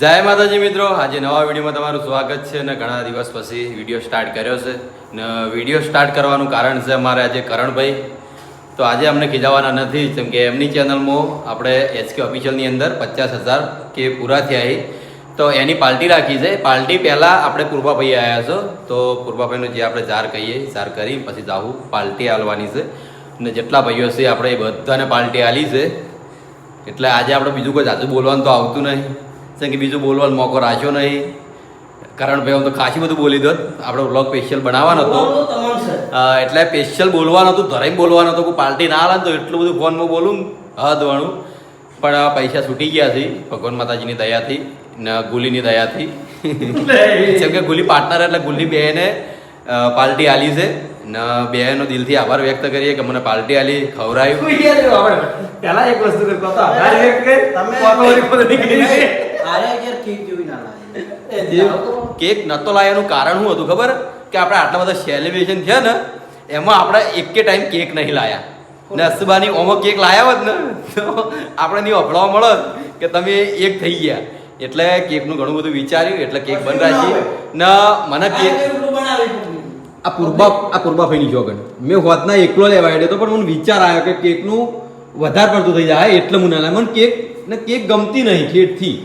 જય માતાજી મિત્રો, આજે નવા વિડીયોમાં તમારું સ્વાગત છે અને ઘણા દિવસ પછી વિડીયો સ્ટાર્ટ કર્યો છે ને વિડીયો સ્ટાર્ટ કરવાનું કારણ છે અમારે આજે કરણભાઈ. તો આજે અમને ખીજાવાના નથી, કેમ કે એમની ચેનલમાં આપણે HK ઓફિશિયલની અંદર 50,000 પૂરા થયા તો એની પાર્ટી રાખી છે. પાર્ટી પહેલાં આપણે પૂર્વાભાઈ આવ્યા છો, તો પૂર્વાભાઈનું જે આપણે જાર કહીએ જાર કરી પછી જાવું પાર્ટી આલવાની છે ને જેટલા ભાઈઓ છે આપણે એ બધાને પાર્ટી આલી છે. એટલે આજે આપણે બીજું કોઈ જાજુ બોલવાનું તો આવતું નહીં, કે બીજું બોલવાનો મોકો રાખ્યો નહીં. કરણભાઈ હું તો ખાસી બધું બોલી દો, આપણો વ્લોગ સ્પેશિયલ બનાવવાનો હતો એટલે સ્પેશિયલ બોલવાનું હતું, ધરાઈને બોલવાનું હતું. કોઈ પાર્ટી ના આવે તો એટલું બધું ફોનમાં બોલું હદવાણું, પણ પૈસા છૂટી ગયા છે ભગવાન માતાજીની દયાથી ને ગુલીની દયાથી. જેમ કે ગુલી પાર્ટનર એટલે ગુલી બેને પાર્ટી આલી છે ને બેનો દિલથી આભાર વ્યક્ત કરીએ કે મને પાર્ટી આલી, ખવડાવ્યું. પહેલા એક વસ્તુ કરતો હતો, આભાર વ્યક્ત કેક નતો લાવ્યાનું કારણ શું હતું ખબર? કે આપણે આટલા બધા સેલિબ્રેશન થયા ને એમાં આપણે એકે ટાઈમ કેક નહીં લાયા ને અસબાની ઓમો કેક લાયા હોત ને તો આપણે નહીં અફળવા મળત કે તમે એક થઈ ગયા. એટલે કેકનું ઘણું બધું વિચાર્યું એટલે કેક બંધ રાખી ને મને કેક આ પૂર્વાભાઈની જોગન મેં હોતના એકલો લેવા તો પણ મને વિચાર આવ્યો કે કેકનું વધારે પડતું થઈ જાય એટલે મને મને કેક ગમતી નહીં ખેડથી.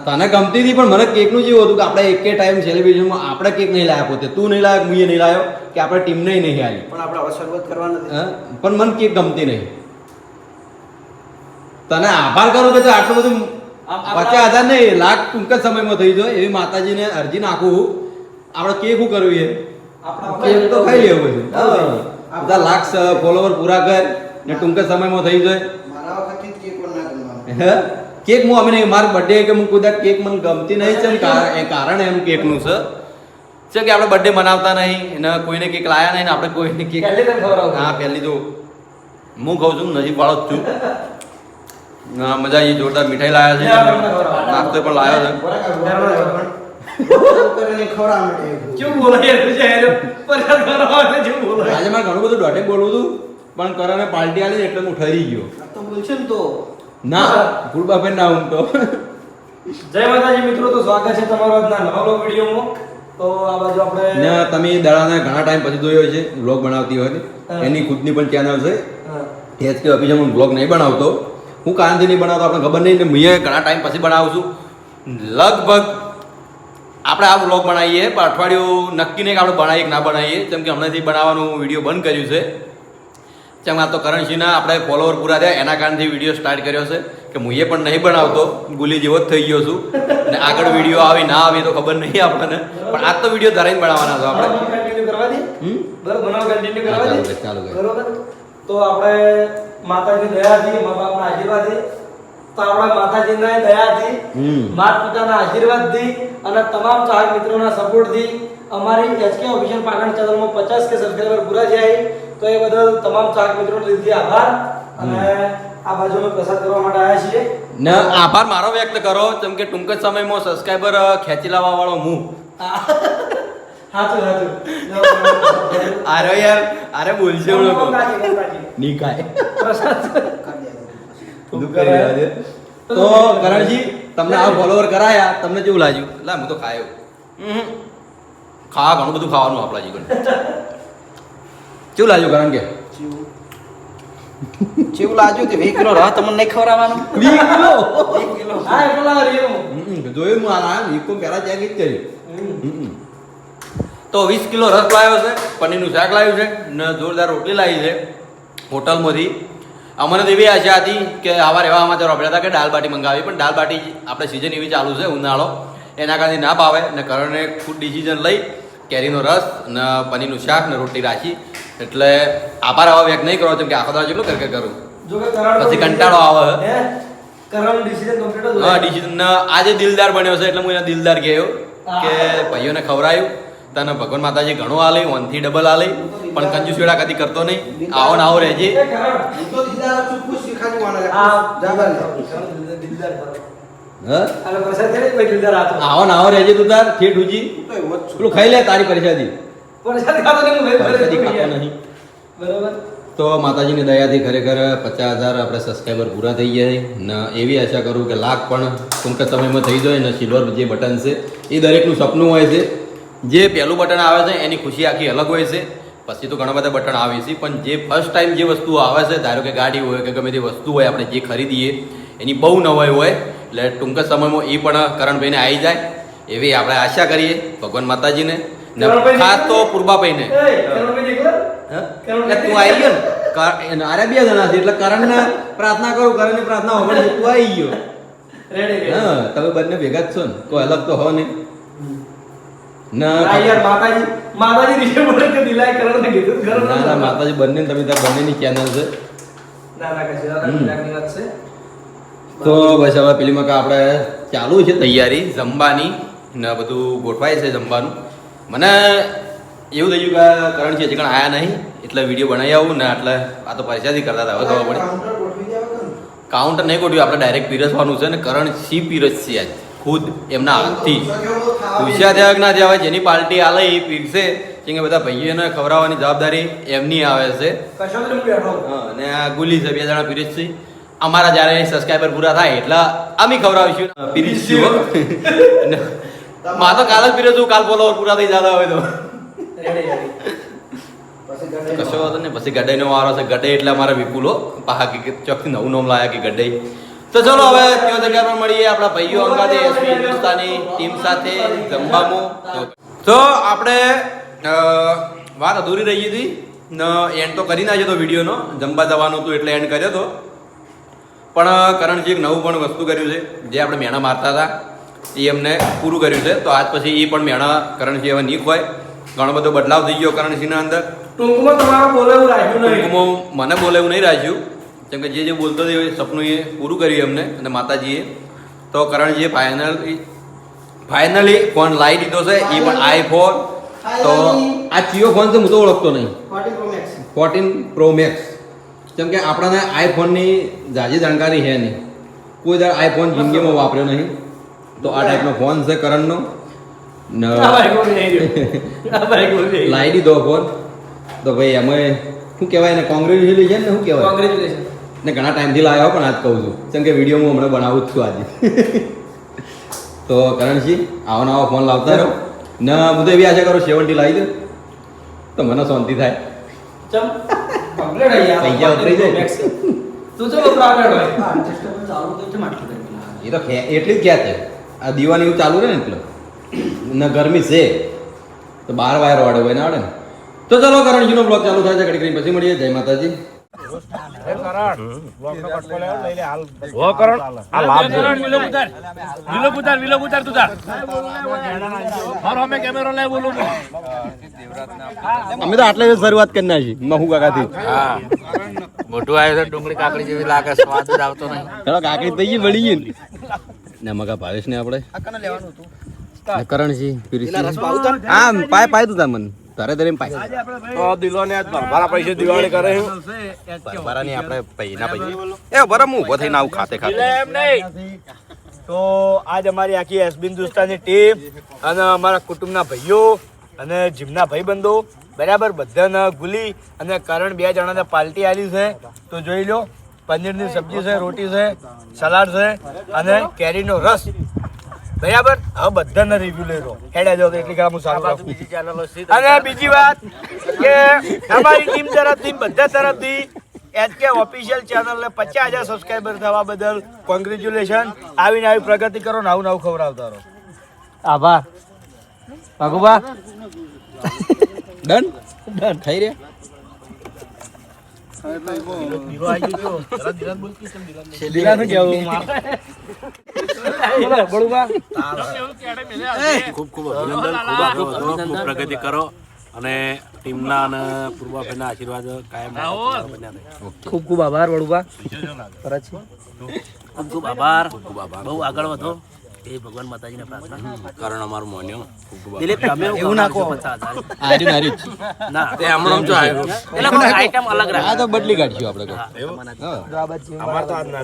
તને ગમતી હતી પણ મને કેકનું જેવું હતું કે આપણે એક ટાઈમ સેલિબ્રેશનમાં આપણે કેક નહીં લાવ્યા, પોતે તું નહીં લાવ્યો, હું નહીં લાવ્યો કે આપણે ટીમને નહીં આવી, પણ આપણે હવે શરૂઆત કરવાની પણ મને કેક ગમતી નહીં. તને આભાર કરું કે આટલું બધું 50,000 નહીં લાખ ટૂંક જ સમયમાં થઈ જાય એવી માતાજીને અરજી નાખું. આપણે કેક શું કરવું છે, કેક તો ખાઈ લેવું છે. બધા લાખ ફોલોવર પૂરા કર ને ટૂંક જ સમયમાં થઈ જાય. કેક હું અમે નહીં, મારા બર્થડે કે હું કુદા કેક મને ગમતી નહીં છે કારણ એમ કેકનું છે કે આપણે બર્થડે મનાવતા નહીં ને કોઈને કેક લાયા નહીં ને આપણે કોઈને કેક હા પહેલી તો હું કહું છું નજીક વાળો જ છું. મજા આવી, જોરદાર મીઠાઈ લાયા છે, નાસ્તો પણ લાવ્યો છે. આજે મારે ઘણું બધું દોઢે બોલવું હતું પણ કરણે પાર્ટી આલી એટલે હું ઠરી ગયો. બોલશે ને તો ના ગુરબાભાઈ ના હું તો. જય માતાજી મિત્રો, તો સ્વાગત છે તમારો આજના નવા વ્લોગ વિડીયોમાં. તો આ બાજુ આપણે ને તમે દડાને ઘણા ટાઈમ પછી જોયો છે વ્લોગ બનાવતી હોય એની ખુદની પણ ચેનલ છે HK ઓફિશિયલમાં વ્લોગ નહીં બનાવતો. હું કારણથી નહીં બનાવતો આપણે ખબર નહીં ને મેં ઘણા ટાઈમ પછી બનાવું છું. લગભગ આપણે આ વ્લોગ બનાવીએ પણ અઠવાડિયું નક્કી નહીં કે આપણે બનાવીએ કે ના બનાવીએ, કેમ કે હમણાંથી બનાવવાનું વિડીયો બંધ કર્યું છે. જેમ આ તો કરણસિંહના આપણે ફોલોવર પૂરા થયા એના કારણથી વિડીયો સ્ટાર્ટ કર્યો છે કે હું એ પણ નહીં બનાવતો, ગુલી જેવો જ થઈ ગયો છું ને આગળ વિડીયો આવી ના આવી તો ખબર નહીં આપણને, પણ આજ તો વિડીયો ધરાઈને બનાવવાના છો આપણે. કન્ટિન્યુ કરવા દે બરાબર, બનાવ કન્ટિન્યુ કરવા દે ચાલુ બરાબર. તો આપણે માતાજીની દયાથી, મા બાપના આશીર્વાદથી, તો આપણા માતાજીના દયાથી, માતા પિતાના આશીર્વાદથી અને તમામ ચાહક મિત્રોના સપોર્ટથી અમારી HK ઓફિશિયલ પાટણ ચેનલમાં 50K સબસ્ક્રાઇબર પૂરા થયા. તો એ બદલ તમામ ચાહક મિત્રોનો દિલથી આભાર. અને આ બાજુ અમે પ્રસાદ કરવા માટે આવ્યા છીએ ને આભાર મારો વ્યક્ત કરો, કેમ કે ટૂંક જ સમયમાં સબસ્ક્રાઇબર ખેંચી લાવવા વાળો હું. હાચું અરે યાર અરે બોલશે નહીં કાય તો કરણજી તમને આ ફોલોવર કરાયા તમને કેવું લાગ્યું? લા હું તો ખાયો ખાવા ઘણું બધું ખાવાનું આપણા જીવન. કેવું લાગ્યું કરણ કે કેવું લાગ્યું કે 20 કિલો રહ તમને નહીં ખવડાવવાનું? 20 કિલો હા એટલા રહ્યો જોયું હું આ ઈકો પેલા ચેક જ કર્યું. તો 20 કિલો રસ લાવ્યો છે, પનીરનું શાક લાવ્યું છે ને જોરદાર રોટલી લાવી છે હોટલમાંથી. અમને તો એવી આશા હતી કે આવા એવા સમાચાર વાપર્યા હતા કે દાલ બાટી મંગાવી, પણ દાલ બાટી આપણે સિઝન એવી ચાલુ છે ઉનાળો એના કારણે ના ભાવે ને કરણે ખુદ ડિસિઝન લઈ કેરીનો રસ ને પનીરનું શાક ને રોટલી રાખી. એટલે આભાર આવા વ્યક્ત નહીં કરો, કેમ કે આખો દાડો જેટલું કર કરું પછી કંટાળો આવે. હા ડિસિઝન આજે દિલદાર બન્યો છે એટલે હું એના દિલદાર ગયો કે ભાઈઓને ખવડાયું. તને ભગવાન માતાજી ઘણું આલે, 1 થી ડબલ આલે, પણ કંજૂસ વેળા કદી કરતો નહીં. આવો ને આવો રહેજે. આવો ને આવો રહેજે તું તાર ઠેઠ ઉજી પેલું ખાઈ લે તારી પરીક્ષાથી. પરીક્ષાથી ખાતો નહીં, પરીક્ષાથી ખાતો નહીં બરોબર. તો માતાજીની દયાથી ખરેખર 50,000 આપણે સબસ્ક્રાઈબર પૂરા થઈ ગયા છે ને એવી આશા કરું કે લાખ પણ ટૂંક સમયમાં થઈ જાય ને સિલ્વર જે બટન છે એ દરેકનું સપનું હોય છે. જે પહેલું બટન આવે છે એની ખુશી આખી અલગ હોય છે. પછી તો ઘણા બધા બટન આવે છે પણ જે ફર્સ્ટ ટાઈમ જે વસ્તુ આવે છે, ધારો કે ગાડી હોય કે ગમે તે વસ્તુ હોય આપણે જે ખરીદીએ એની બહુ નવાઈ હોય એટલે ટૂંક જ સમયમાં એ પણ કરણભાઈને આવી જાય એવી આપણે આશા કરીએ ભગવાન માતાજીને ને ખાસ તો પૂર્વાભાઈને. એટલે તું આવી ગયો ને આરે 2 જણા છે એટલે કરણને પ્રાર્થના કરું, કરણની પ્રાર્થના વગર તું આવી ગયો. હા તમે બંને ભેગા જ છો ને, કોઈ અલગ તો હો નહીં ના યાર. માતાજી વિશે બોલે કે દિલાય કરણને કીધું. ના માતાજી બંને તમે ત્યાં બંનેની ચેનલ છે. ના કશી વાત છે. તો બસ હવે પેલી મકા આપણે ચાલુ છે તૈયારી જમવાની ને બધું ગોઠવાય છે જમવાનું. મને એવું થઈ ગયું કે કરણ છે હજી કણ આયા નહીં એટલે વિડીયો બનાવી આવું ને એટલે આ તો પૈસાથી કરતા હતા. હવે ખબર પડી કાઉન્ટર નહીં ગોઠવ્યું, આપણે ડાયરેક્ટ પીરસવાનું છે ને કરણ સી પીરસ છે આજ ખુદ એમના હાથથી. પૂછ્યા થયા કે ના થયા હોય જેની પાર્ટી આલે એ પીરસે કેમ કે બધા ભાઈઓને ખવડાવવાની જવાબદારી એમની આવે છે. હા અને આ ગુલી છે 2 જણા પીરસ છે. અમારા જ્યારે સબસ્ક્રાઈબર પૂરા થાય એટલે અમે ખવડાવીશું પીરીશું. માં તો કાલ જ પીરસું, કાલ ફોલોવર પૂરા થઈ જતા હોય તો કશો વાંધો નહીં. પછી ગડ્ડાઈનો વારો છે. ગડ્ડાઈ એટલે અમારા વિપુલો પાહા કે ચોકથી નવું નામ લાયા કે ગડ્ડાઈ. તો ચલો હવે તે જગ્યા પર મળીએ આપણા ભાઈઓ અંગાતે એસપી હિન્દુસ્તાની ટીમ સાથે જમવામાં. તો આપણે વાત અધૂરી રહી હતી ને એન્ડ તો કરી નાખ્યો તો વિડીયોનો. જમવા જવાનું હતું એટલે એન્ડ કર્યો હતો. પણ કરણજી એક નવું પણ વસ્તુ કર્યું છે જે આપણે મેણા મારતા હતા એ એમને પૂરું કર્યું છે. તો આજ પછી એ પણ મેણા કરણજી હવે નહીં હોય. ઘણો બધો બદલાવ થઈ ગયો કરણસિંહના અંદર. ટૂંકમાં તમારે બોલે એવું રાખ્યું નહીં. ટૂંકમાં મને બોલે એવું નહીં રાખ્યું કેમ કે જે બોલતો હતો એ સપનું એ પૂરું કર્યું એમને અને માતાજીએ. તો કરણજીએ ફાઇનલી ફોન લાવી દીધો છે, એ પણ આઈફોન. તો આ કયો ફોન છે હું તો ઓળખતો નહીં. 14 Pro Max. કેમ કે આપણને આઈફોનની ઝાઝી જાણકારી છે નહીં, કોઈ દર આઈફોન જિંદગીમાં વાપર્યો નહીં. તો આ ટાઈપનો ફોન છે કરણનો. લાવી દીધો ફોન. તો ભાઈ એમાં શું કહેવાય ને કોંગ્રેચ્યુલેશન ને શું કહેવાય કોંગ્રેચ્યુલેશન ને ઘણા ટાઈમથી લાવ્યો પણ આજ કહું છું કેમ કે વિડીયો હું હમણાં બનાવું જ છું આજે. તો કરણસિંહ આવો નવો ફોન લાવતા રહો ને હું તો એવી આશા કરું 70 લાવી દો તો મને શાંતિ થાય. ચમ કમ્પ્લીટ આઈ યાર. પૈસા ઉતરી જાય. તું તો પ્રાઇવેટ હોય. એડજસ્ટેબલ ચાલુ તો છે માટલી કરી. એ તો એટલી જ ક્યાં છે આ દીવાની એવું ચાલુ રહે ને એટલે ને ગરમી છે તો 12 વાયર વાળે હોય ને આવડે ને. તો ચાલો કરણજીનો બ્લોગ ચાલુ થાય છે ઘડી કરી પછી મળીએ. જય માતાજી. અમે તો આટલે શરૂઆત કરી નાખી મહુ કાકાથી. મોટું આવ્યું છે ડુંગળી કાકડી જેવી લાગે, સ્વાદ જ આવતો નહીં. ચલો કાકડી થઈ ગઈ વળી ગઈ ને મગા ભાવેશ ને આપણે કરણજી હા પાય પાય તું મને તારે તારે પાય તો દિલો ને મારા પૈસે દિવાળી કરે બરાની આપણે પૈના પૈસે એ બરાબર હું ઉભો થઈને આવું ખાતે ખાતે એમ નહીં. તો આજ અમારી આખી એસબી હિન્દુસ્તાની ટીમ અને અમારા કુટુંબના ભાઈઓ અને જીમના ભાઈબંધો બરાબર બધાને ગુલી અને કરણ 2 જણાને પાર્ટી આલી છે. તો જોઈ લો પનીરની સબ્જી છે, રોટી છે, સલાડ છે અને કેરીનો રસ. બરાબર હવે બધાને રિવ્યુ લઈ લો. હેડા જાવ તો એટલી કામ હું સારું રાખું. અને બીજી વાત કે અમારી ટીમ તરફથી બધા તરફથી એચકે ઓફિશિયલ ચેનલને 50,000 સબસ્ક્રાઈબર થવા બદલ કોંગ્રેચ્યુલેશન. આવીને આવી પ્રગતિ કરો ને આવું નવું ખવડાવતા રહો. આભાર ભગુબા. ડન ડન થઈ રે. ખૂબ પ્રગતિ કરો અને ટીમના અને પૂર્વાભાઈના આશીર્વાદ કાયમ ખૂબ ખૂબ આભાર વડુબા. ખૂબ ખૂબ આભાર. બહુ આગળ વધો એ ભગવાન માતાજીને પ્રાર્થના. કારણ અમારું માન્યો દિલીપ તમે એવું નાખો 50,000 ના તે હમણાં જો આવ્યો એટલે કોઈ આઈટમ અલગ રાખ. આ તો બદલી કાઢ્યું આપણે અમાર તો આજ ના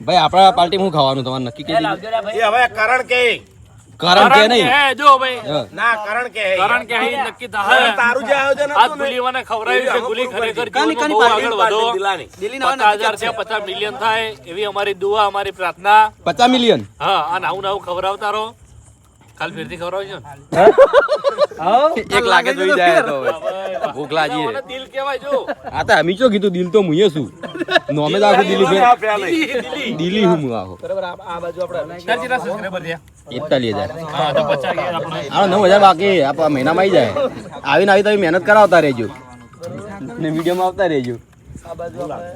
ભાઈ આપણા પાર્ટીમાં શું ખાવાનું તમારે નક્કી કરી દીધું? એ હવે કારણ કે કારણ કે નહીં જો ભાઈ ના કારણ કે કારણ કે અહીં નક્કી થાય તારું જે આયોજન આ ગુલીવાને ખવડાવ્યું છે ગુલી ખરેખર જીવનમાં બહુ આગળ વધો 50,000 છે 50 મિલિયન થાય એવી અમારી દુઆ અમારી પ્રાર્થના 50 મિલિયન હા આ નવું નવું ખવડાવતા રહો કાલ ફેરથી ખવડાવજો ને 1 લાખ જોઈ જાય તો ભૂખ લાગી મને દિલ કહેવાય જો આ તો અમી ચો કીધું દિલ તો મુયે છું નોમે તો આખું દિલી દિલી હું આખો બરાબર આ બાજુ આપણે ચાર જેટલા સબસ્ક્રાઇબર છે 41000 હા તો 50 ગયા આપણે આ 9000 બાકી આ મહિનામાં આવી જાય આવીને આવી તમે મહેનત કરાવતા રહેજો ને વિડીયોમાં આવતા રહેજો આ બાજુ આપણે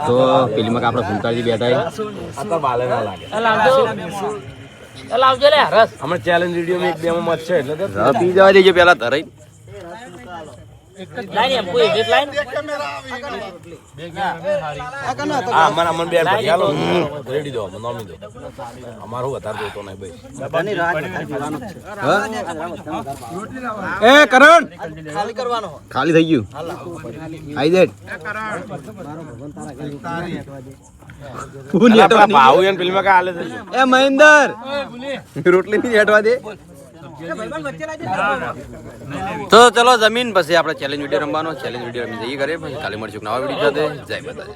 તો પેલીમાં આપણે ફૂલતાજી બેઠા આ તો બાલે ના લાગે લાવજો લે રસ અમે ચેલેન્જ વિડીયો માં એક બે માં મત છે એટલે તો પી જવા દેજો પેલા ધરાઈ લાઈન એમ કોઈ એક લાઈન હા અમારા મન બે ભરિયા લો રેડી દો નોમી દો અમારું વધારે જોતો નહીં ભાઈ એ કરણ ખાલી કરવાનો ખાલી થઈ ગયું આઈ દેટ ભાવ એને ફિલ્મ કા હાલે એ મહેન્દર રોટલી ની હેઠવા દે તો ચલો જમીન પછી આપણે ચેલેન્જ વિડીયો રમવાનો ચેલેન્જ વિડીયો રમી જઈએ ઘરે પછી કાલે મળશું નવા વિડીયો સાથે જય માતાજી.